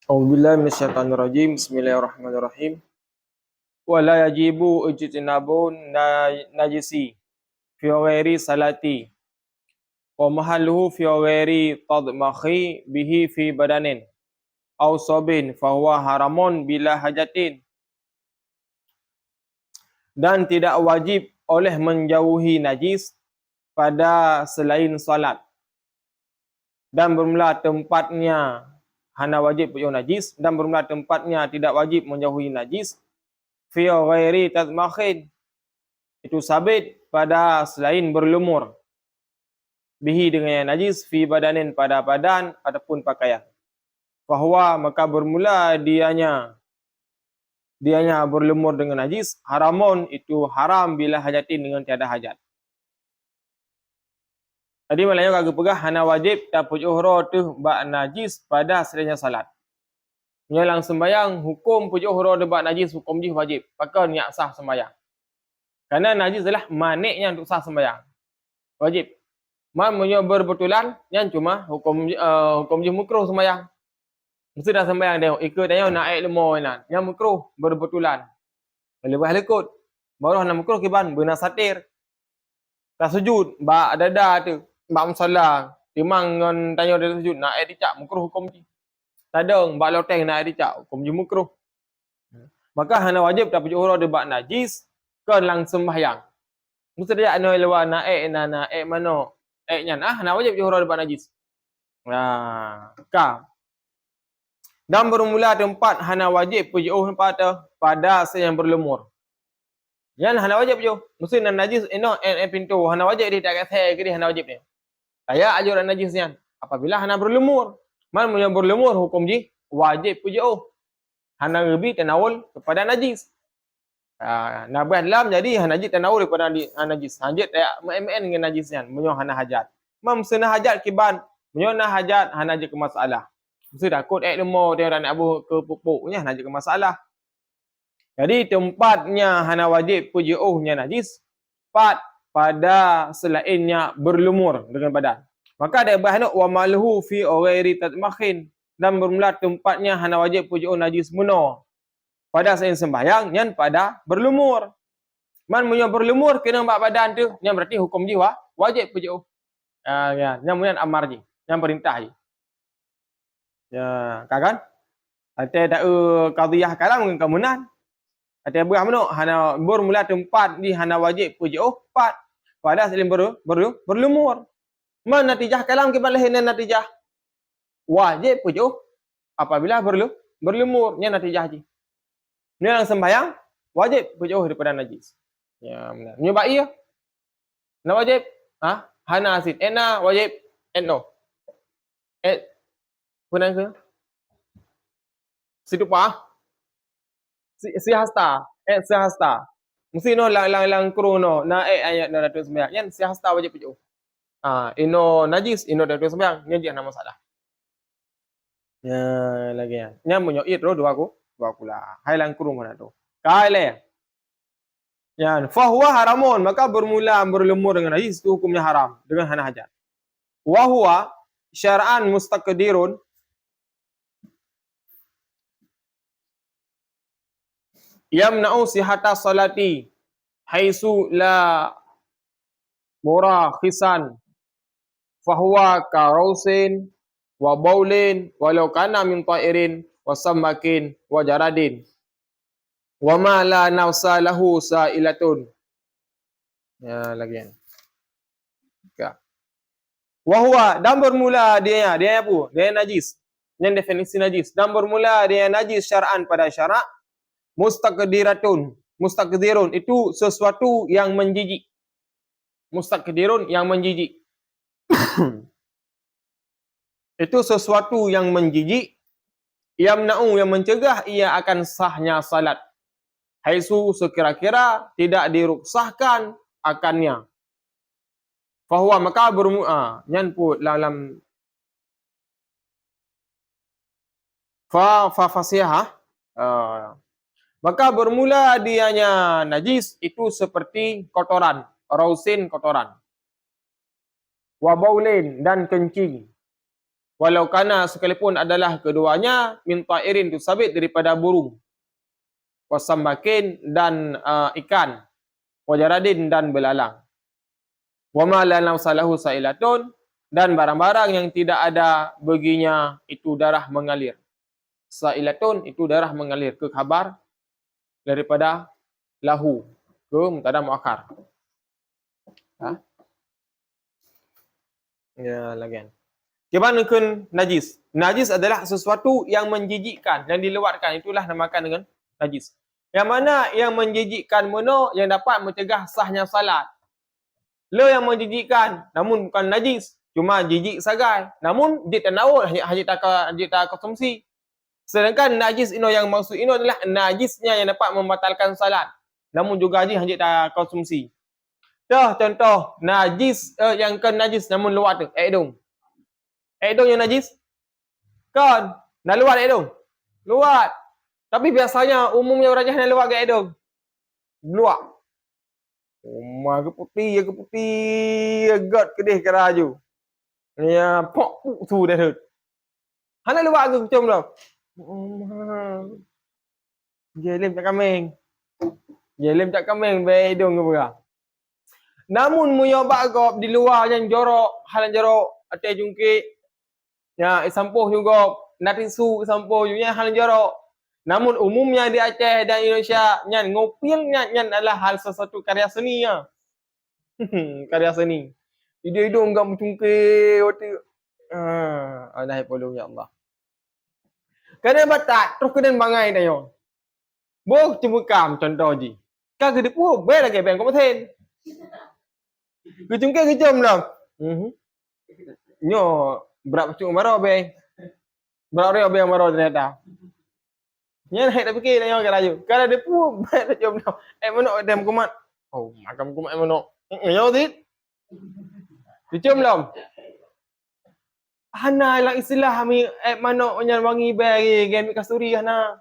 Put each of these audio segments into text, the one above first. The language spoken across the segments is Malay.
A'udzubillahi minasyaitonirrajim. Bismillahirrahmanirrahim. Wa la yajibu ijtinabun najisi fi ghairi salati wa mahalluhu fi ghairi tadmakhi bihi fi badanin aw sabin fa huwa haramun bila hajatin. Dan tidak wajib oleh menjauhi najis pada selain salat, dan bermula tempatnya hana wajib menjauhi najis, dan bermula tempatnya tidak wajib menjauhi najis fi ghairi tadmakhin, itu sabit pada selain berlumur, bihi dengan yang najis, fi badanin pada badan ataupun pakaian. Fahuwa maka bermula dianya berlumur dengan najis, haramun itu haram bila hajatin dengan tiada hajat. Jadi malahnya kagak pegah hana wajib tapuk uhro tu bak najis pada selainnya salat. Menyalang sembayang hukum pujuk uhro tu bak najis hukum jih wajib. Maka niat sah sembayang. Kerana najis adalah maniknya untuk sah sembayang. Wajib. Menyo berbetulan yang cuma hukum je makruh sembahyang. Mesti dah sembahyang tengok ikut tanya naik lemah nan. Yang makruh berbetulan. Lepas lekut. Baru nak makruh kiban benar satir. Tak sujud bak dada tu. Bak musalla. Timang ngan tanya dia sujud naik dicak makruh hukum je. Tadang bak loteng naik dicak hukum je makruh. Maka hana wajib tak pujuk huruf dia bak najis ke lang sembahyang. Mesti dia anu lewa naik mana nya hana wajib pujuk huruf dia bak najis. Ka. Dan bermula tempat hana wajib pujuk pada yang berlumur. Yang hana wajib pujuk. Mesti nan najis pintu hana wajib dia tak kata ke dia hana wajib ni. Saya ajuran najisnya apabila hana berlumur. Man yang berlumur hukum ji wajib pujuk. Hana lebih tanawul kepada najis. Nabah dalam jadi najis tanawul kepada najis. Hajat MN dengan najisnya menyo hana hajat. Mam sena hajat kiban menyo na hajat hana je ke masalah. Mesti takut lemo dia nak abu ke pupuknya hana je ke masalah. Jadi tempatnya hana wajib pujuhnya najis pada selainnya berlumur dengan badan. Maka ada bahana wa malhu fi ghairi tatmakhin, dan bermula tempatnya hana wajib pujuh najis muno pada selain sembahyang yang pada berlumur. Man munyo berlumur kena bak badan tu, yang berarti hukum jiwa wajib pujuh. Ya, yang kemudian amar ji, yang perintah ji. Ya, kan? Ada tak qadhiyah kalam dengan kemunan. Ada buah mano hana bermula tempat di hana wajib pujuh pada selain berlumur. Man natijah kalam ke balahina natijah wajib pujuh apabila berlumur, nya natijah ji. Ni yang sembahyang wajib pujuh daripada najis. Ya, benar. Nyobai ya. Na wajib? Hana asid. Ena wajib. No. Punang ke? Situpa. Si hasta. Si hasta. Mesti no lang krono na ayat na datuk sembahyang. Yan si hasta wajib pujuh. Ino najis, ino datuk sembahyang. Nya dia nama masalah. Ya, lagi ya. Nya munyo it ro dua aku lah. Hai lang kru mana tu. Kale. Ya, fahuwa haramun, maka bermula berlumur dengan najis itu hukumnya haram dengan hana hajat. Wa huwa syar'an mustaqdirun, yamna'u sihata salati haitsu la murakhisan fahuwa karausin wa baulin walau kana min ta'irin wa samakin wa jaradin wa ma la nafsa lahu sa'ilatun. Ya, lagi kan. Wa huwa, dan bermula dia apa? Dia najis. Yang definisi najis. Dan bermula dia najis syar'an pada syarak. Mustaqdirun itu sesuatu yang menjijik. Mustaqdirun yang menjijik. Itu sesuatu yang menjijik. Yamna'u yang mencegah ia akan sahnya salat. Haitsu sekira-kira tidak diruksahkan akannya. Fahuwa maka bermula nyan put dalam fasiha. Maka bermula dianya najis itu seperti kotoran, rausin kotoran. Wa baulin dan kencing. Walau kana sekalipun adalah keduanya min ta'irin tu sabit daripada burung. Wasambakin dan ikan. Wajaradin dan belalang. Wa ma la nausalahu sailatun dan barang-barang yang tidak ada baginya itu darah mengalir. Sailatun itu darah mengalir ke khabar daripada lahu ke mubtada muakhar. Ha? Ya, lagian. Bagaimana kan najis? Najis adalah sesuatu yang menjijikkan, yang dilewatkan. Itulah namakan dengan najis. Yang mana yang menjijikkan mana yang dapat mencegah sahnya salat. Le yang menjijikkan, namun bukan najis. Cuma jijik sagai. Namun dia tak naul, hanya tak konsumsi. Sedangkan najis ini yang maksud ini adalah najisnya yang dapat membatalkan salat. Namun juga hanya tak konsumsi. Dah contoh najis yang kan najis namun luat tu, hidung. Hidung yang najis? Kan? Dah luat hidung? Luat. Tapi biasanya umumnya orang jahat luat ke hidung. Luat. Umar ke putih, agak kedih ke raju. Ya, pok tu dah tu. Hana luat ke kucum dah? Jelim tak kambing. Jelim tak kambing be hidung ke berah. Namun muyobat kau di luar yang jorok, halan jorok, atas jungkit. Ya, sampuh juga, nanti su sampuh juga halan jorok. Namun umumnya di Aceh dan Indonesia, nyan ngopil nyan adalah hal sesuatu karya seni ya. Karya seni. Hidung enggak mencungkit waktu. Allah tolong ya Allah. Kena batat, terus kena bangai dah yo. Bo cembukam contoh ji. Ka ke depu, be lagi bang kau ten. Kecungkit kecum dah. Nyo berat pecuk maro be. Berat dia be maro ternyata. Nya naik tak fikir dah yo ke raju. Kalau depu, be kecum dah. Menok dem kumat. Oh, makam kumat menok. Yo dit. Kecum dah. Hana lang istilah kami manok nyan wangi bagi game kasturi hana.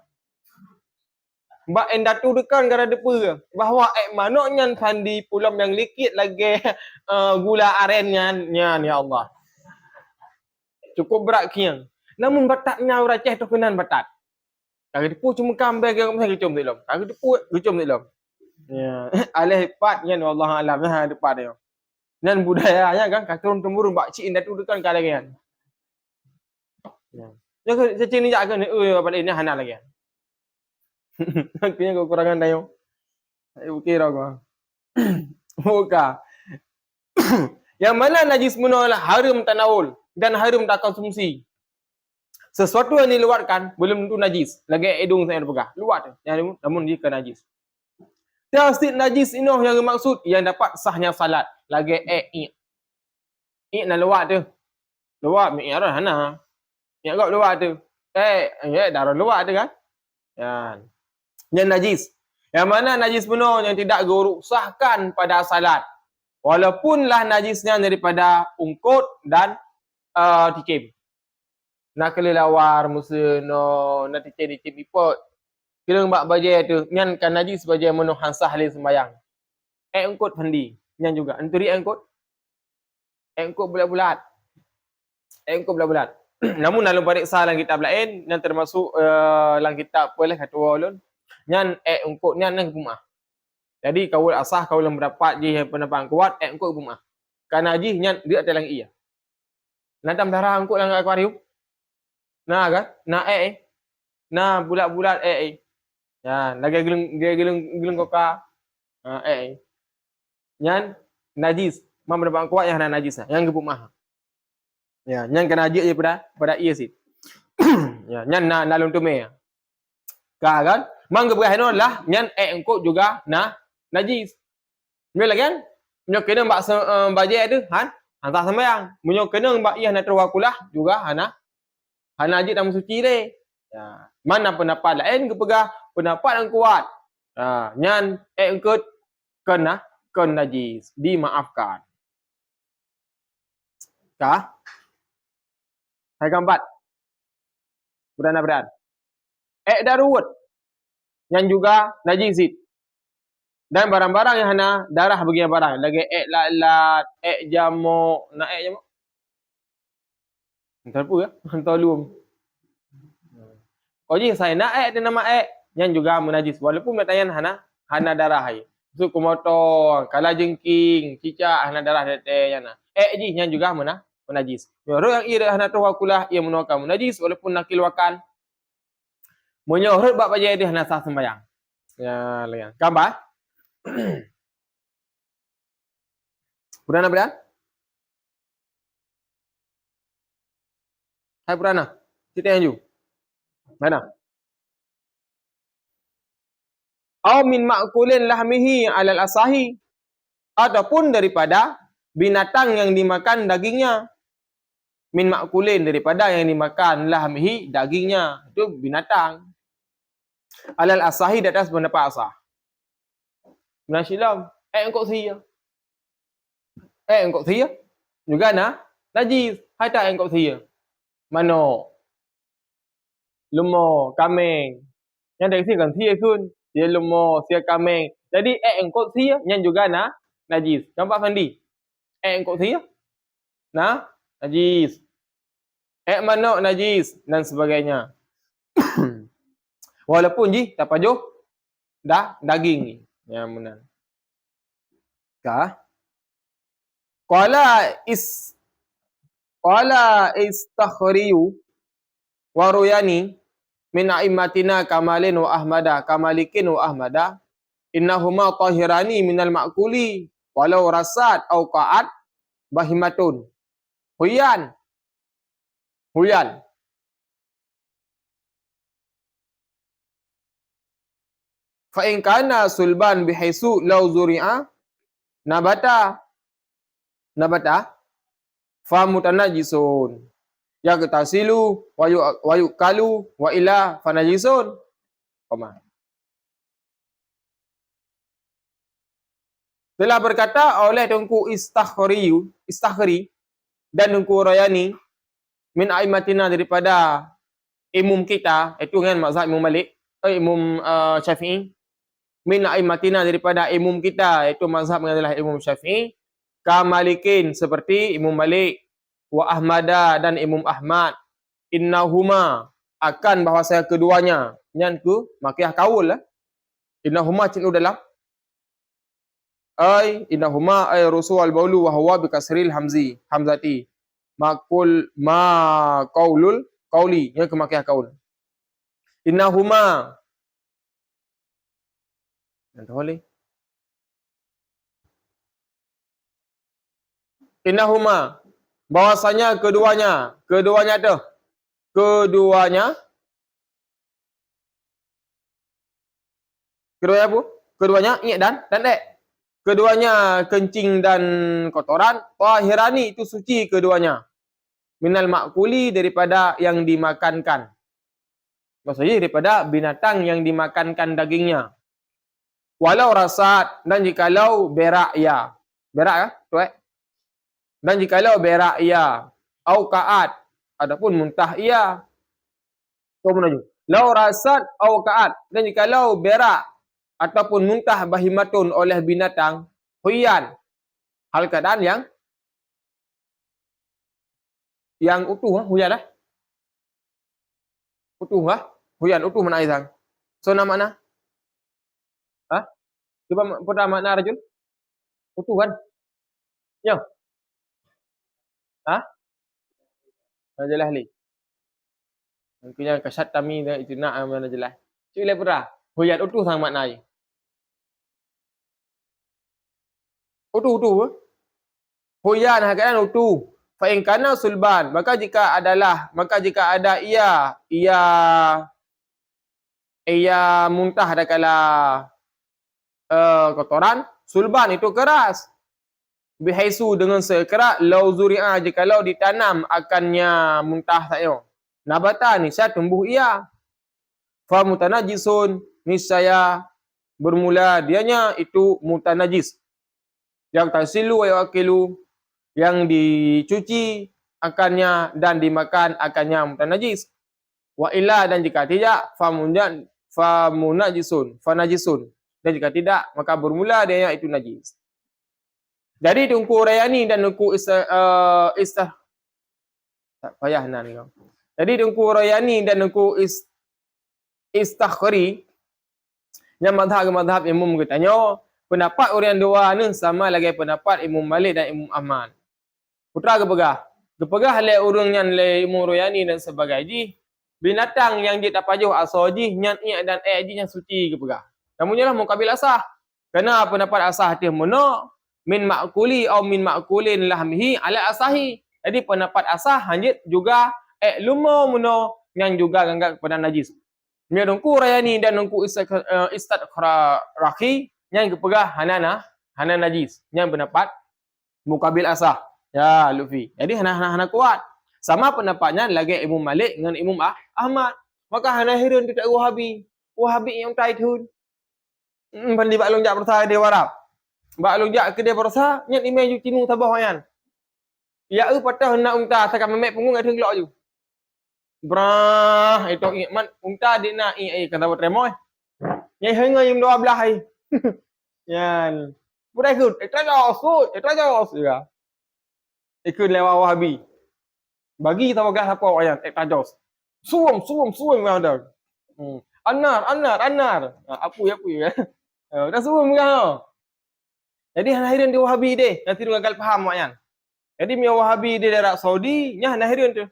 Mbak endatu dekan gara depa bahawa manok nyan sandi pulam yang likit lagi gula aren nyan ya Allah. Cukup berat kian. Namun batatnya orang Aceh tu kenan batat. Kalau depu cuma kambing ke mesti kecum dilom. Kalau depu kecum dilom. Ya, alih hebat nyan Allah alam ha depan dia. Dan budayanya kan turun temurun bak cik endatu dekan kala kian. Ya ke cacing ni jak ke balik ni hana lagi. Kayaknya kekurangan dah yo. Saya kira gua. Muka. Yang mana najis munalah haram tanawul dan haram tak konsumsi. Sesuatu yang dilewatkan belum tentu najis. Lagi hidung saya pegang. Luat yang namun dia ke najis. Tasdid najis ini yang dimaksud yang dapat sahnya salat. Lagi nak luat tu. Luat mi arah hana. Yang kau luat tu. Darah luat tu kan? Ya. Yang najis. Yang mana najis penuh yang tidak gerusahkan pada salat. Walaupun lah najisnya daripada ungkut dan tikim. Nak kelelawar musa no nak tikim ipot. Kira mbak bajai tu nyan kan najis bajai menuh hansah le sembayang. Ungkut pandi. Nyan juga. Anturi ungkut. Ungkut bulat-bulat. Ungkut bulat-bulat. Namun dalam periksa dalam kitab lain yang termasuk dalam kitab boleh kata ulun nyan ungkut nyan nang kumah. Jadi kaul asah kaul mendapat je pendapat kuat ungkut kumah. Karena ji nyan dia ada lang iya. Nantam darah ungkut lang akuarium. Nah kan? Nah Nah bulat-bulat Ya, lagi geleng koka. Nyan najis. Mam mendapat kuat yang najis yang kumah. Ya, nyan kena ajak je pada iya sih. Ya, nyan na nalung tume. Kan? Mang keberah lah nyan engkau juga najis. Mula kan? Munyo kena mbak baje tu, han tak sembahyang. Munyo kena mbak iya na terwakulah juga hana ajak dalam suci de. Ya, mana pendapat lain kepegah pendapat yang kuat. Nyan engkau kena najis, dimaafkan. Kah? Hai keempat. Beran. Darut. Yang juga najis. Dan barang-barang yang hana darah bagian barang. Lagi lalat, jamuk. Nak jamuk? Terpu ya, tolum. Oji saya nak ada nama yang juga menajis walaupun matayan hana darah hai. Su kumoto, kala jengking, cicak hana darah tete yana. Ji yang juga menajis. Yoro yang ira hana tu wakulah ia menuaka menajis walaupun nakil wakan. Menyorot bab baja dia hana sah sembayang. Ya, lihat. Gambar. Purana berang? Hai Purana. Cerita yang ju. Mana? Au min ma'kulin lahmihi alal asahi. Ataupun daripada binatang yang dimakan dagingnya. Min ma'kulin daripada yang dimakan lahmihi dagingnya. Itu binatang. Alal asahi di atas pendapat asah. Menasilam. Engkau sia. Engkau sia. Juga najis. Hai tak engkau sia. Mano. Lumo, kambing. Yang dari sini kan sia kun. Dia lumo, sia kambing. Jadi engkau sia yang juga najis. Nampak Fandi? Engkau sia. Najis. Manok najis dan sebagainya. Walaupun tak pajuh daging ni. Yang benar. Kah? Qala istakhriyu wa ruyani min a'immatina kamalin wa kamalikin wa ahmada innahuma tahirani minal ma'kuli walau rasad au qa'at bahimatun. Huyan. Fa in kana sulban bihaisu law zuri'a nabata fa mutanajisun yaqtasilu wa yukalu wa ila fanajisun. Koma. Telah berkata oleh Tengku Istakhri dan Tengku Rayani min aimatina daripada imam kita, itu kan mazhab Imam Malik, Imam Syafi'i. Min aimatina daripada imam kita, itu mazhab adalah Imam Syafi'i. Kamalikin seperti Imam Malik, wa Ahmada dan Imam Ahmad. Innahuma akan bahasa keduanya, yang ke makiah kaul lah. Innahuma cinu dalam innahuma rusul al-baulu wa huwa bi kasril hamzati. Qaulul qauli, yang ke makiah kaul. Innahuma boleh. Innahuma bahwasanya keduanya tu. Keduanya apa? Keduanya dan keduanya kencing dan kotoran, tahirani itu suci keduanya. Minal ma'kuli daripada yang dimakankan. Maksudnya daripada binatang yang dimakankan dagingnya. Walau rasad dan jikalau berak ya. Berak ya? Tuan. Dan jikalau berak ya, au ka'at, adapun muntah ia. Kau menaju. Lau rasad au ka'at, dan jikalau berak ataupun muntah bahimatun oleh binatang, huyan, hal keadaan yang utuh, huyan lah. Utuh lah. Huyan, utuh mana Aizang? So nama mana? Coba pertama makna rajul? Utuh kan? Ya. Najalah li. Mungkinnya kasat kami itu nak najalah. Cik le pura. Huyat utuh sang makna je. Utuh. Huyan hakikatan utuh. Fa in kana sulban, maka jika ada ia muntah dakala kotoran, sulban itu keras. Bihaisu dengan sekerat lau zuri'a jikalau ditanam akannya muntah sayo. Nabata ni saya tumbuh ia. Fa mutanajisun niscaya bermula dianya itu mutanajis. Yang tasilu wa yakilu, yang dicuci akannya dan dimakan akannya mutanajis. Wa illa, dan jika tidak fa najisun. Dan jika tidak maka bermula dianya itu najis. Jadi Tengku Rayani dan Tengku Tak payah nan kau. Jadi Tengku Rayani dan Tengku Istakhri yang mazhab Imam katanya pendapat orang dua ni sama lagi pendapat Imam Malik dan Imam Ahmad. Putra kepegah. Kepegah le urang yang le Imam Rayani dan sebagainya. Binatang yang dia tak pajuh asal ji nyan i dan ji yang suci kepegah. Namunnya lah mukabil asah. Kerana pendapat asah dia mana min ma'kuli atau min ma'kulin lahmihi ala asahi. Jadi pendapat asah hanya juga lumo muno yang juga ganggak kepada najis. Nya Tengku Rayani dan Tengku Istakhri yang kepegah hana najis. Yang pendapat mukabil asah. Ya, Luffy. Jadi hana kuat. Sama pendapatnya lagi Imam Malik dengan Imam Ahmad. Maka hana heran dekat Wahabi. Wahabi yang taitun. Pandi bak lonjak persa dia warap. Bak lonjak ke dia persa, nyat imej ju tinu tabah yan. Ya patah nak unta takkan memek punggung ada gelak ju. Brah, itu man unta dia nak kata tremoy. Nyai henga yang 12 ai. Yan. Budak ikut, terajos juga. Ikut lewat Wahabi. Bagi tahu gas apa ayan, terajos. Suam ada. Anar. Apa ya. Dah suam kan. Jadi hadirin di Wahabi deh, nanti dia gagal faham ayan. Jadi mi Wahabi di daerah Saudi, nya hadirin tu.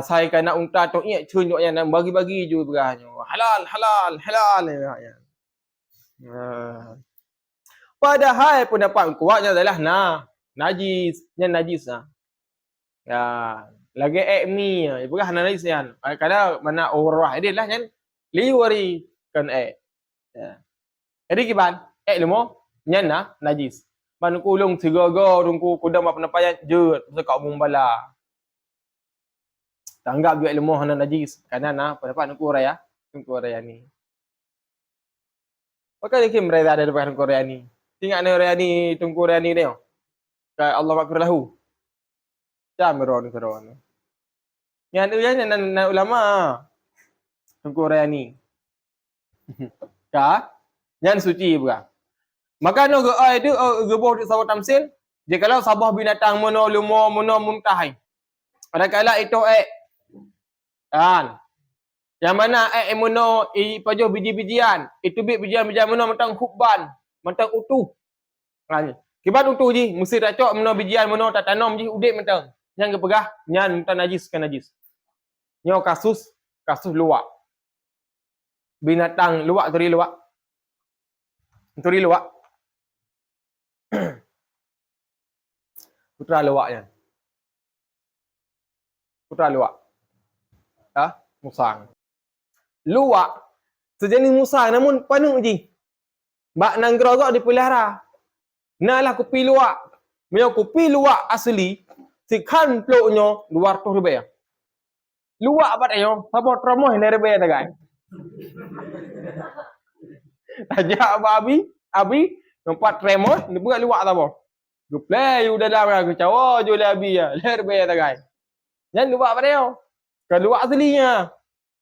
Sai kan nak unta tok iya cun tok ayan bagi-bagi ju berahnya. Halal ya. Padahal pendapat kuatnya adalah najis lah. Ya, lagi mi bukan najis yan. Kadang mana orang dia lah kan liwari kan Ya. Jadi kiban lemo nyan najis. Man kulung tiga-ga tungku kudam apa pendapat je sekak mumbala. Tanggap juga lemo hana najis. Karena pendapat Tengku Raya ni. Maka dia mereka ada depan Tengku Raya ni. Tengok Tengku Raya ni dia. Allah makfir lahu. Meron. Yang ulama Tengku Raya ni. Yang suci bukan. Maka no itu geboh di sawah tamsil. Dia kalau sabah binatang mono lumo mono muntahai. Ada kala itu kan. Yang mana mono pajuh biji-bijian. Itu bijian-bijian mono mentang hubban, mentang utuh. Kan. Kibat utuh ji, mesti racok mono bijian mono tak tanam ji udip mentang. Yang kepegah nyan mentang najis kan najis. Nyo kasus luak. Binatang luak turi luak. Putra luaknya. Musang. Luak sejenis musang namun panung ji. Bak nang gerogok dipelihara. Nalah kopi luak. Punya kopi luak asli sikhan ploknya luar tu rebe. Luak apa dia? Sabo tromoh ni rebe ta guys. Tajak abi nampak tremor ni buat luak ta boh. Gu play you dalam aku cawa jo abi ya. Rebe ta guys. Yang luak apa dia? Kan luak aslinya.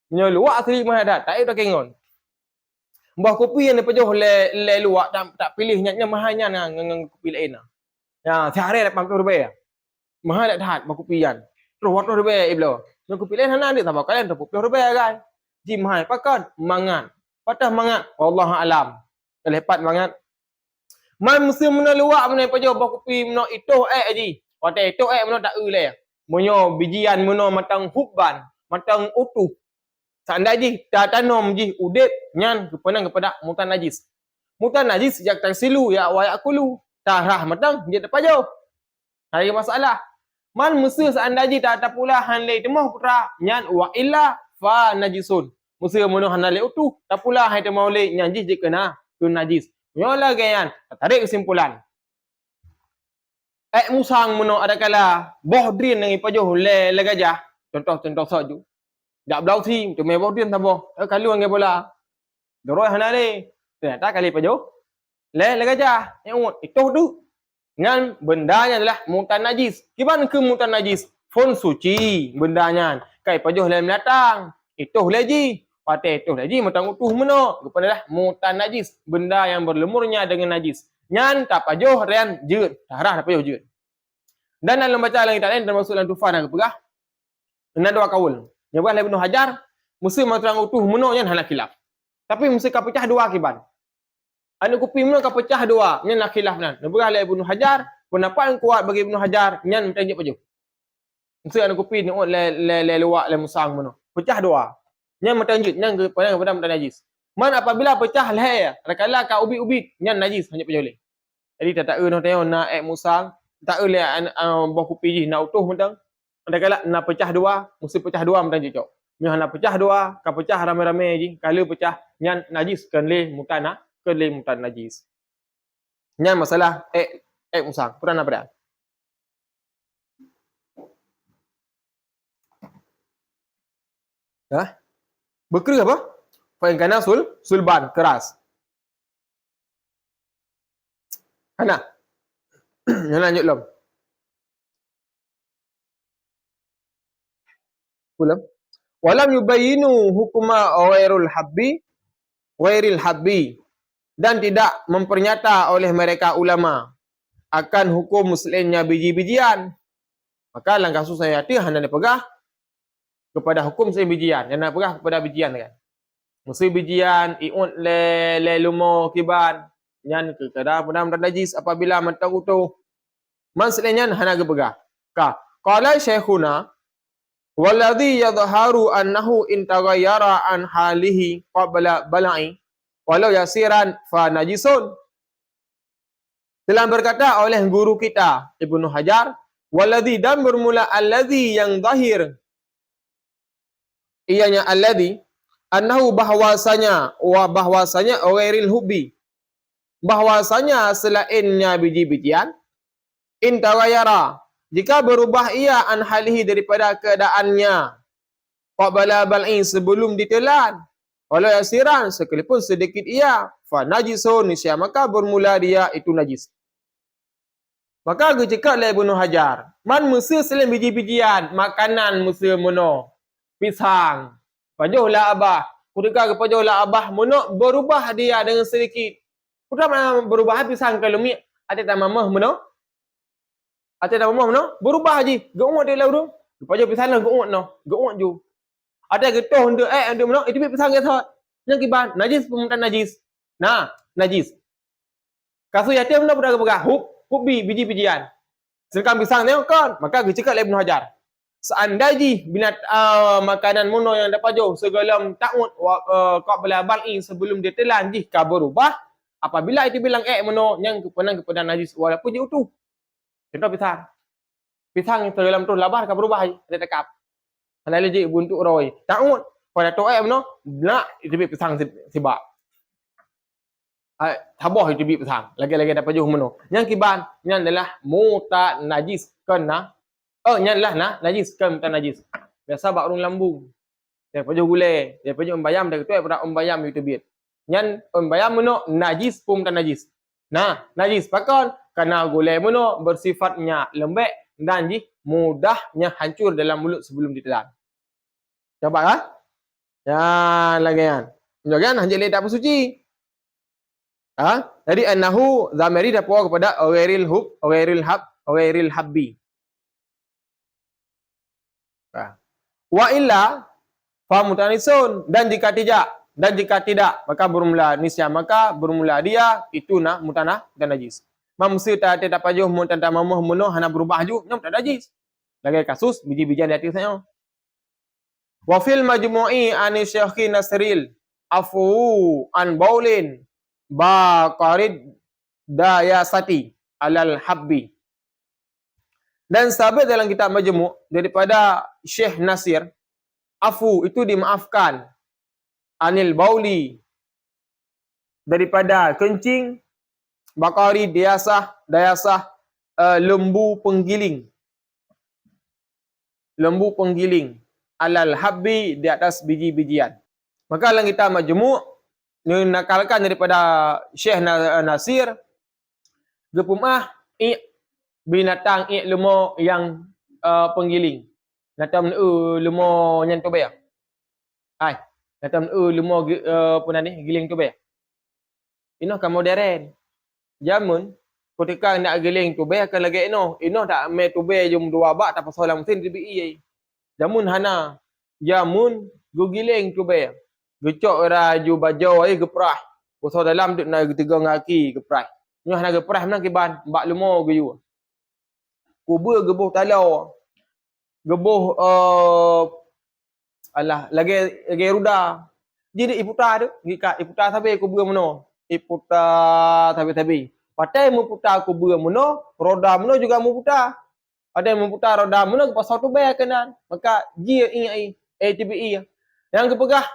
Punya luak asli mah ada, tak ada kengon. Mbah kopi yang dipejoh le luak tak pilih nyatnya mahanya ngang kopi lain. Ya, sehari dapat 40 rupiah. Mahal tak tahat mbah kopi yan. Terus 40 rupiah iblo. Yang kopi lain hana dia tambah kalian 40 rupiah guys. Ji mahal pakan mangan. Patah mangat wallahu alam. Lepat mangat. Man musim mena luak mena pejoh mbah kopi mena itu ji. Wate itu mena tak le. Monyo bijian mena matang hubban, matang utuh. Sanda ji, dah tanam ji, udip, nyan, kepenang kepada mutan najis. Mutan najis, jak tersilu, ya wayak kulu. Tarah matang, dia tak pajau. Hari masalah. Man musuh sanda ji, tak pula hanlai temuh putra, nyan wa illa fa najisun. Musuh menuh hanlai utuh, tak pula hai temuh le, nyan ji, dia kena, tu najis. Nyolah gayan, tarik kesimpulan. Musang menuh ada kala, boh drin yang ipajau le gajah. Contoh saja. Dak belau si, tu mebok dia tabo. Kalau ngai bola. Doroi hana ni. Ternyata kali pajo. Le gajah. Yang itu tu. Ngan bendanya adalah mutan najis. Gimana ke mutan najis? Fon suci bendanya. Kai pajo le melatang. Itu leji. Pate itu leji mutan utuh meno. Kepada mutan najis. Benda yang berlemurnya dengan najis. Nyan tak pajo rian jeut. Darah tak pajo jeut. Dan dalam baca lagi tak lain termasuk dalam tufan dan kepegah. Kena dua kaul. Yang boleh Ibnu Hajar, mesti matrang utuh menoknya hana khilaf. Tapi mesti ka pecah dua akibat. Anu kupi menok ka pecah dua, nyan nak khilaf nan. Yang boleh Ibnu Hajar, pendapat yang kuat bagi Ibnu Hajar, nyan mentajik paju. Mesti anu kupi ni le luak le musang menok. Pecah dua. Nyan mentajik, nyan kepada najis. Man apabila pecah leher, kala ka ubit-ubit, nyan najis hanya paju le. Jadi tak no tengok nak musang, tak le buah kupi ji nak utuh mentang. Ada kala nak pecah dua, mesti pecah dua mentang cocok. Nyo nak pecah dua, ka pecah rame-rame ji, kalau pecah nyan najis kan le mutana, kan le mutan najis. Nyan masalah musang, pernah pada. Ya? Bekerja apa? Fa'in kana sulban keras. Ana. Nyo lanjut lom. Pulang. Walam yubayinu hukuma ghairil habbi dan tidak mempernyata oleh mereka ulama akan hukum muslimnya biji-bijian. Maka dalam kasus saya hati hendak dipegah kepada hukum saya bijian. Yang nak pegah kepada bijian kan. Mesti bijian iun le lumo kiban nyan ke kada penam dan najis apabila mentang utuh. Maksudnya hendak dipegah. Qala syekhuna walladhi yadhharu annahu in taghayyara an halihi qabla bala'i walau yasiran fa najisun. Telah berkata oleh guru kita Ibnu Hajar, walladhi dan bermula alladhi yang zahir. Ianya alladhi annahu bahwasanya ghairil hubbi. Bahwasanya selainnya biji-bijian in taghayyara jika berubah ia an halihi daripada keadaannya qabla bal'i sebelum ditelan walau yasiran sekalipun sedikit ia fa najisun nisya maka bermula dia itu najis. Maka aku cakap oleh Ibnu Hajar, man mesti selain biji-bijian makanan mesti mono pisang pajohlah abah kudika pajohlah abah mono berubah dia dengan sedikit. Kuda berubah pisang kalau mi ada tamamah mono ate dah mamah no berubah ji geut dia lalu pajo pisang geut no geut ju ada getoh ndak ndak no itu pisang ke thot yang kiban najis pemutan najis nah najis kasu yatim no beragam hubi biji-bijian sedangkan pisang tengok kan maka gecekak oleh Ibnu Hajar seandainya binat makanan mono yang dapat pajo segalam ta'ud qabla bal'i sebelum dia telan jika berubah apabila itu bilang mono yang kepada najis walaupun dia utuh. Contoh pisang yang dalam tu labar kan berubah ada tekap. Ada lagi buntuk roy. Ta'ud pada tu no nak itu pisang sibak. Tabah itu pisang. Lagi-lagi dapat juh meno. Yang kiban yang adalah muta najis kena. Yang adalah najis kan muta najis. Biasa bak rung lambung. Dia pajuh gulai, dia pajuh bayam dah ketua pada bayam itu bit. Yang bayam meno najis pun muta najis. Nah, najis pakon karena gulai mono bersifatnya lembek dan mudahnya hancur dalam mulut sebelum ditelan. Coba kan? Ya, lagi kan. Jangan hanya lihat apa suci. Jadi annahu zamiri dapat kepada ghairil habbi. Wa illa fa mutanisun dan jika tidak maka bermula nisya maka bermula dia itu mutanah dan najis. Mamsi tak ada pajuh mun tanta mamuh muno hana berubah ju nyam tak najis. Lagi kasus biji-bijian di hati saya. Wa fil majmu'i an Syekh Nasril afu an baulin baqarid dayasati alal habbi. Dan sabit dalam kitab majmu' daripada Syekh Nasir afu itu dimaafkan anil bauli daripada kencing bakari dayasah lembu penggiling alal habbi di atas biji-bijian. Maka dalam kitab majmu' dinakalkan daripada Syekh Nasir gepumah binatang lemo yang penggiling. Natam lemo yang tobe. Hai, natam lemo punah ni giling tobe. Ino kan modern. Jamun ketika nak giling tobe akan lagi ino tak me tobe jum dua bak tak pasal mesin dibi Jamun hana. Jamun gugiling tu be. Gecok raju bajau ai geprah. Bosau dalam duk na tiga ngaki geprah. Nyo hana geprah menang kiban, bak lemo geyu. Kuba gebuh talau. Gebuh alah lagi ruda. Jadi iputa tu, gikat iputa sabe kuba meno. Iputa tabe-tabe. Patai mu putar kuba meno, roda meno juga mu putar. Ada yang memutar roda meno pasal tu bayar kanan. Maka G ingat ATBE yang kepegah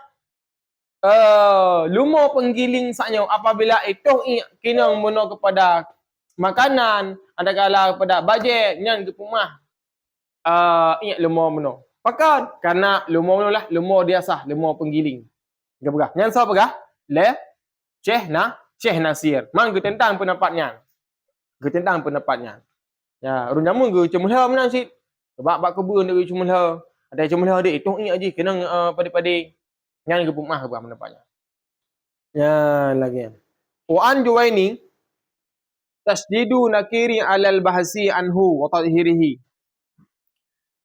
lumo penggiling saknyo apabila itu kena meno kepada makanan, adakala kepada bajet nyan ke rumah ingat lumo meno. Pakan karena lumo meno lah, lumo dia sah, lumo penggiling. Kepegah. Nyan sa pegah? Le Syekh Nasir. Man ke tentang pendapatnya. Ke tentang pendapatnya. Ya, urun jamun ke cemulha menang sit. Sebab bak kebun dia cemulha. Ada cemulha dia itu ingat je kena pade-pade. Nyan ke rumah ke pendapatnya. Ya, lagi. Wa an Juwaini tasdidu nakiri alal bahsi anhu wa tadhhirihi.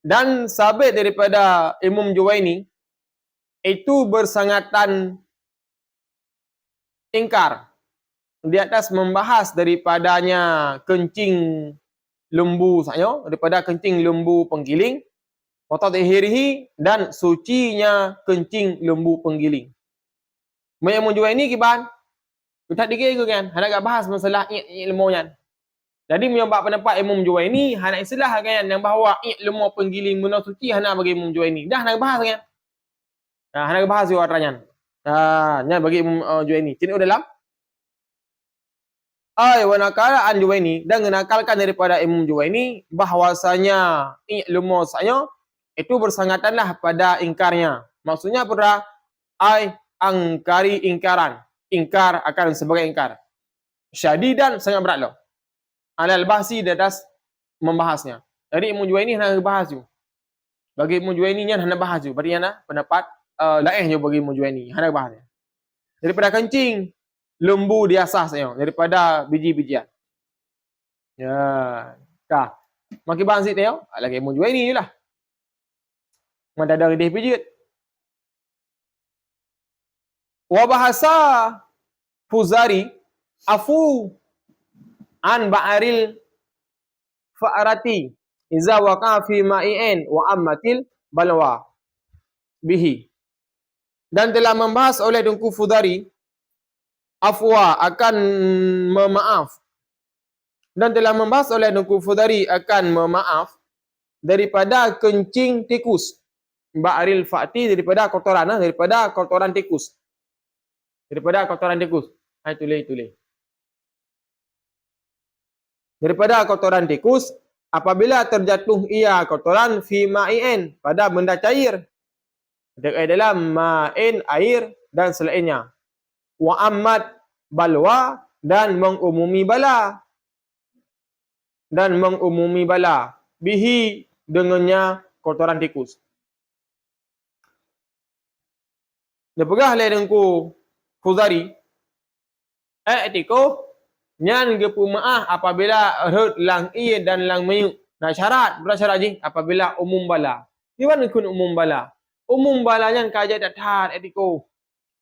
Dan sabit daripada Imam Juwaini itu bersangatan ingkar di atas membahas daripadanya kencing lembu saknyo, daripada kencing lembu penggiling, wa tadhhirihi dan sucinya kencing lembu penggiling. Imam Juwaini kiban kita dikira kan, hendak bahas masalah ilmu nya. Jadi menyebab pendapat Imam Juwaini, hendak istilah kan yang bahawa ilmu penggiling benda suci hendak bagi Imam Juwaini. Dah hendak bahas kan. Hendak bahas juga aranya. Nya bagi Imam Juwaini. Cini dalam wa nakala an Juwaini dan menakalkan daripada Imam Juwaini bahwasanya ilmu saknyo itu bersangatanlah pada ingkarnya. Maksudnya pada angkari ingkaran. Ingkar akan sebagai ingkar. Syadidan sangat berat loh. Alal bahsi di atas membahasnya. Jadi Imam Juwaini hendak bahas tu. Bagi Imam Juwaini nya hendak bahas tu. Berarti yana pendapat lain je bagi Imam Juwaini. Hendak bahasnya. Daripada kencing lembu diasah sayo, daripada biji-bijian. Ya, dah. Makin bahas sit tengok, lagi Imam Juwaini jelah. Mana ada redih biji. Wa bahasa Fuzari afu an ba'aril fa'arati iza waqa fi ma'in wa ammatil balwa bihi. Dan telah membahas oleh Dengku Fuzari afwa akan memaaf. Dan telah membahas oleh Dengku Fuzari akan memaaf daripada kencing tikus. Ba'aril fa'ati daripada kotoran tikus. Daripada kotoran tikus. Tulis. Daripada kotoran tikus, apabila terjatuh ia kotoran fi ma'in, pada benda cair. Dalam ma'in, air dan selainnya. Wa ammat balwa dan mengumumi bala. Bihi dengannya kotoran tikus. Dia pegah oleh Dengku Fuzari. Tiko nyan ge pumaah apabila herd lang i dan lang mayuk. Nah syarat, bersyarat je apabila umum bala. Di mana kun umum bala? Umum bala nyan kaja dak that tiko.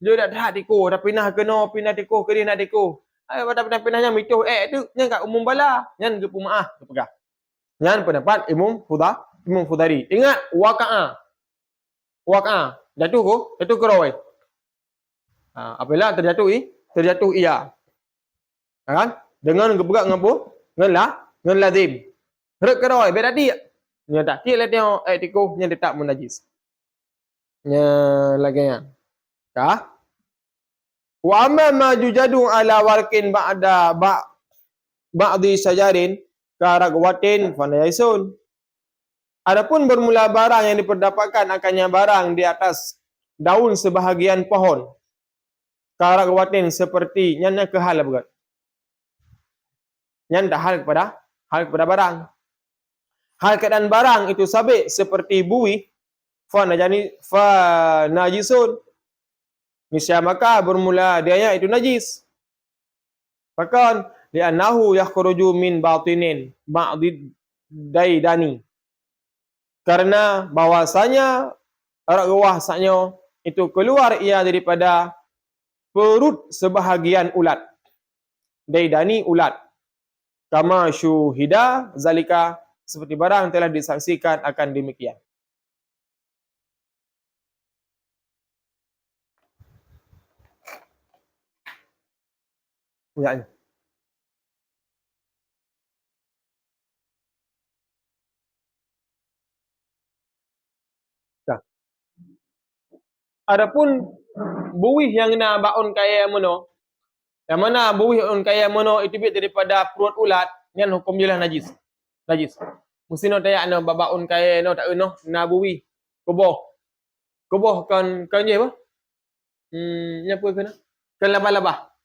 Dia dak that tiko, dak pindah tiko ke dia nak tiko. Pada pindah-pindahnya mituh tu nyan kat umum bala. Nyan ge pumaah kepegah. Nyan pendapat Imam Fuzari. Ingat waqa'a. Jatuh ke rawai. Apabila terjatuh ia. Kan? Dengan geberak ngapo? Ngan lazim. Rek keroi beda dia. Nya tak tiap tengok tiko nya tetap menajis. Nya lagi nya. Kah? Wa amma ma jujadu ala warqin ba'di sajarin karagwatin fanaysun. Adapun bermula barang yang diperdapatkan akannya barang di atas daun sebahagian pohon. Karagwatin seperti nyana ke hal begat. Nyan dah hal kepada barang. Hal keadaan barang itu sabit seperti buih fa najisun. Misal maka bermula dianya itu najis. Bahkan li'annahu yakhruju min batinin ba'di daidani. Karena bahwasanya bahwasanya itu keluar ia daripada perut sebahagian ulat. Daidani ulat. Kama syuhida zalika, seperti barang telah disaksikan akan demikian. Ya. Dah. Adapun buih yang na baun kaya mono, yang mana buih on kaya mono itu bit daripada perut ulat, ngan hukum jelah najis. Najis. Mesti no taya no babaun kaya no tak no na buih. Kuboh. Kuboh kan je apa? Apa kena? Kan labah-labah.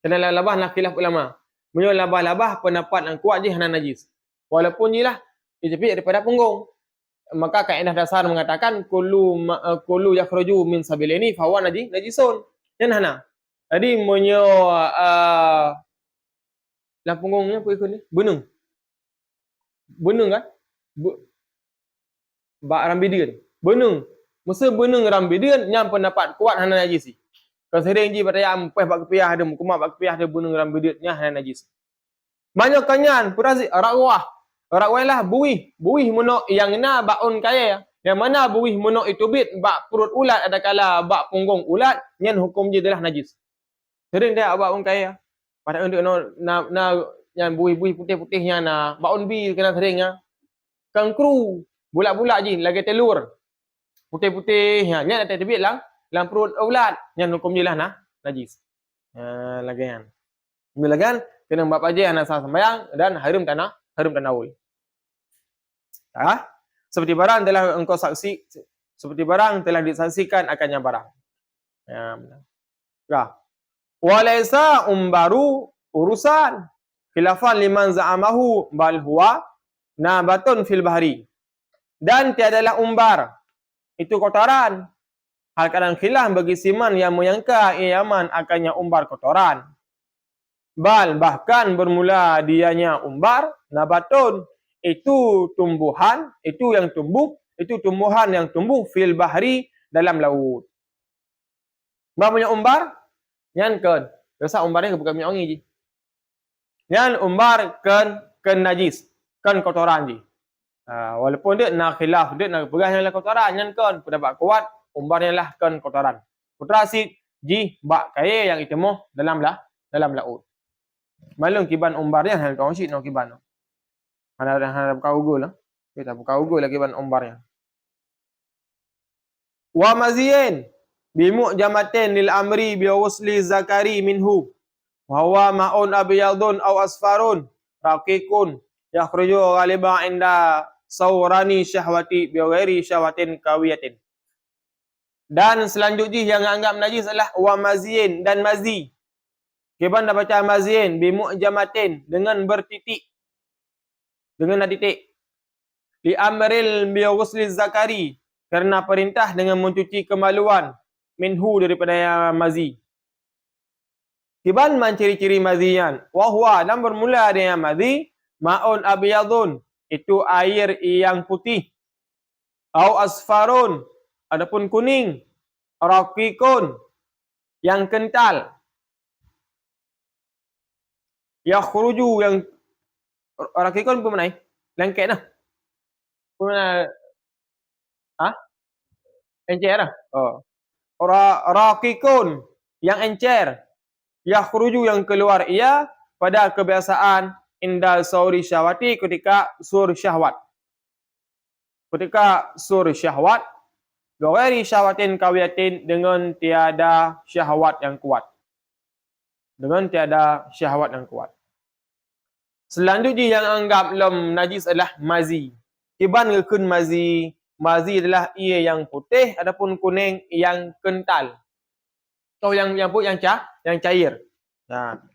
Kena labah lah khilaf ulama. Menyo labah-labah pendapat yang kuat je hana najis. Walaupun jelah itu bit daripada punggung. Maka kaedah dasar mengatakan kullu yakhruju min sabilini fa huwa najisun. Yan hana. Jadi menyo lah punggungnya apa ikut ni? Benung. Benung kan? Bak rambi dia. Benung. Masa benung rambi dia nyam pendapat kuat hana najis. Kalau sering ji bataya ampeh bak kepiah ada kumat bak kepiah ada benung rambi dia nya hana najis. Banyak kanyan perazi rakwah. Rakwah lah buih mono yang na baun kaya. Yang mana buih mono itu bit bak perut ulat ada kala bak punggung ulat nyen hukum je adalah najis. Sering dia baun kaya. Pada untuk na yang buih-buih putih-putihnya na baun bi kena seringnya. Kangkru bulat-bulat je lagi telur. Putih-putihnya nya ada tebit lang perut ulat nyen hukum je lah najis. Lagi kan. Bila kan kena buat aja anak sah sembahyang dan harum tanawul. Seperti barang telah engkau saksi, seperti barang telah disaksikan akannya barang. Walaysa umbaru urusan khilafan liman za'amahu bal huwa nabatun fil bahri. Dan tiadalah umbar itu kotoran. Hal kadang khilaf bagi siman yang menyangka iaman akannya umbar kotoran. Bal bahkan bermula dianya umbar nabatun itu tumbuhan, itu tumbuhan yang tumbuh fil bahri dalam laut. Punya umbar nyan kan. Rasa umbar ni bukan minyak wangi je. Nyan umbar kan najis, kan kotoran je. Walaupun dia nak khilaf, dia nak pegang yang kotoran nyan kan pendapat kuat umbarnya lah kan kotoran. Kotoran si ji bak kaya yang itemoh dalam laut. Malum kiban umbarnya hal kau si no kiban. Hana buka ugo lah. Kita buka ugo lagi ban umbarnya. Wa maziyin bimu'jamatin lil amri bi wasli zakari minhu. Wa huwa ma'un abyadun aw asfarun raqiqun yakhruju ghaliban inda sawrani syahwati bi ghairi syahwatin kawiyatin. Dan selanjutnya yang anggap najis adalah wa maziyin dan mazi. Kiban dah baca maziyin bimu'jamatin dengan bertitik. Dengan titik. Li amril bi ghusli zakari, karena perintah dengan mencuci kemaluan minhu daripada mazi. Kiban man ciri-ciri mazian. Wa huwa dan bermula dengan mazi ma'un abyadun, itu air yang putih. Au asfarun, adapun kuning. Raqiqun, yang kental. Yakhruju, yang raqiqun pun mana? Lengket dah. Pun encer lah. Raqiqun, yang encer. Yakhruju, yang keluar ia pada kebiasaan inda sauri syahwati, ketika sur syahwat. Ketika sur syahwat, ghairi syahwatin kawiyatin, dengan tiada syahwat yang kuat. Dengan tiada syahwat yang kuat. Selanjutnya yang anggap lam najis adalah mazi. Kiban ngekun mazi. Mazi adalah ia yang putih ataupun kuning yang kental. Atau yang cair.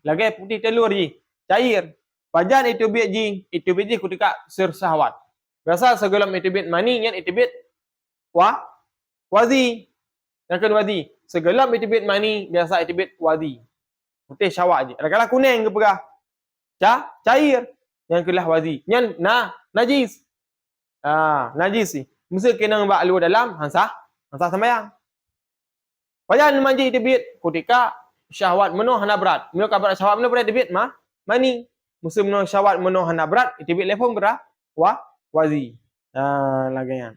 Lagi putih telur je. Cair. Pajan itu bit je ketika sur syahwat. Biasa segelam itu bit mani, yang itu bit wazi. Yang kan wazi. Segelam itu bit mani, biasa itu bit wazi. Putih syahwat je. Kadang-kadang kuning ke perah. Cair. Yang kelah wazi. Yang najis. Najis ni. mesti kena bak luar dalam hansah sembahyang. Wajan manji debit ketika syahwat menuh hana berat. Menuh kabar syahwat menuh berat debit mani. Mesti menuh syahwat menuh hana berat debit level berat wazi. Lagi yang.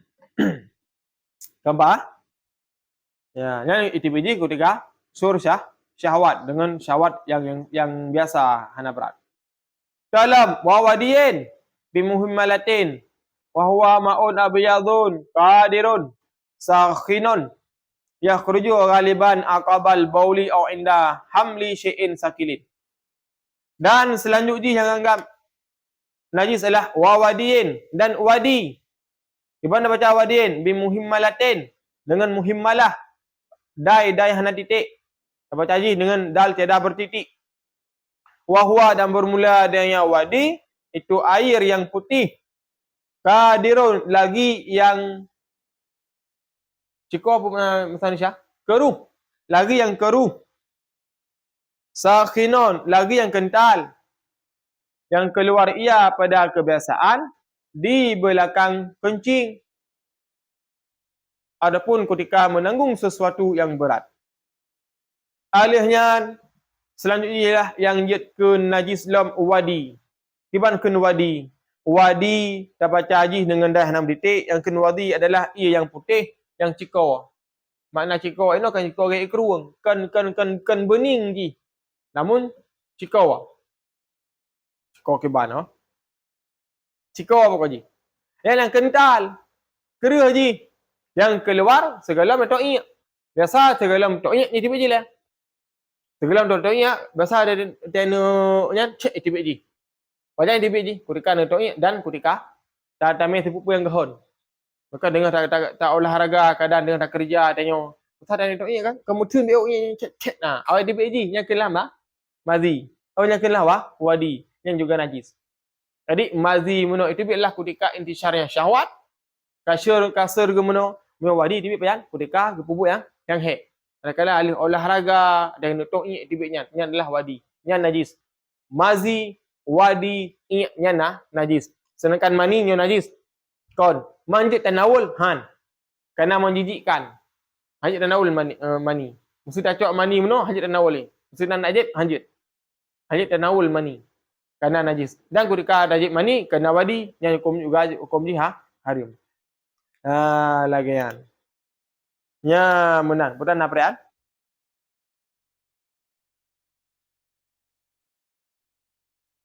Gambar. Ya, yang itibiji ketika sur syahwat dengan syahwat yang biasa hana berat. Dalam wawadiyin bimuhimmalatin wa huwa ma'un abyadun qadirun sakhinun yakhruju ghaliban aqabal bauli au inda hamli syai'in sakilin. Dan selanjutnya yang anggap najis adalah wawadiyin dan wadi. Di mana baca wadiyin bimuhimmalatin dengan muhimmalah dai hana titik. Baca haji dengan dal tiada bertitik. Wahwa dan bermula dengan wadi itu air yang putih. Kadirun lagi yang ciko apa misalnya keruh. Lagi yang keruh. Sakhinon lagi yang kental. Yang keluar ia pada kebiasaan di belakang kencing. Adapun ketika menanggung sesuatu yang berat. Alihnya selanjutnya ialah yang jet ke najis lam wadi. Kiban ke wadi. Wadi dapat haji dengan dah 6 titik. Yang ke wadi adalah ia yang putih, yang cikau. Makna cikau ini kan cikau gaya keruang. Kan bening ji. Namun cikau. Cikau kiban. Cikau apa kau ji? Yang kental. Kera ji. Yang keluar segala macam iya. Biasa segala macam iya ni tiba je lah. Segala macam iya biasa ada tenuknya cek tiba je. Wajah tiba je. Ketika nak iya dan ketika tak tamai sepupu yang gahon. Maka dengan tak olahraga kadang dengan tak kerja tanya. Pasal ada tak iya kan? Kemudian dia iya cek nah. Awak tiba je yang kelam bah mazi. Awak yang kelam wadi yang juga najis. Jadi mazi menurut itu biarlah ketika intisharnya syahwat kasur gemono wadi tibik payan ketika gepubuk yang hek. Kadang-kadang alih olahraga dan nutuk iik tibiknya nya adalah wadi, nya najis. Mazi, wadi, iik nya najis. Sedangkan mani nya najis. Kon, manjit tanawul han. Karena menjijikkan. Hajit tanawul mani. Mesti tak cok mani meno hajit tanawul ni. Mesti nak najis hajit. Hajit tanawul mani. Karena najis. Dan ketika najis mani kena wadi nya hukum juga hukum jihad harim. Lagi yang. Ya, menang. Betul nak perhatian?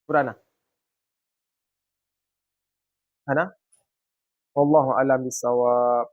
Berana? Ana? Wallahu a'lam bissawab.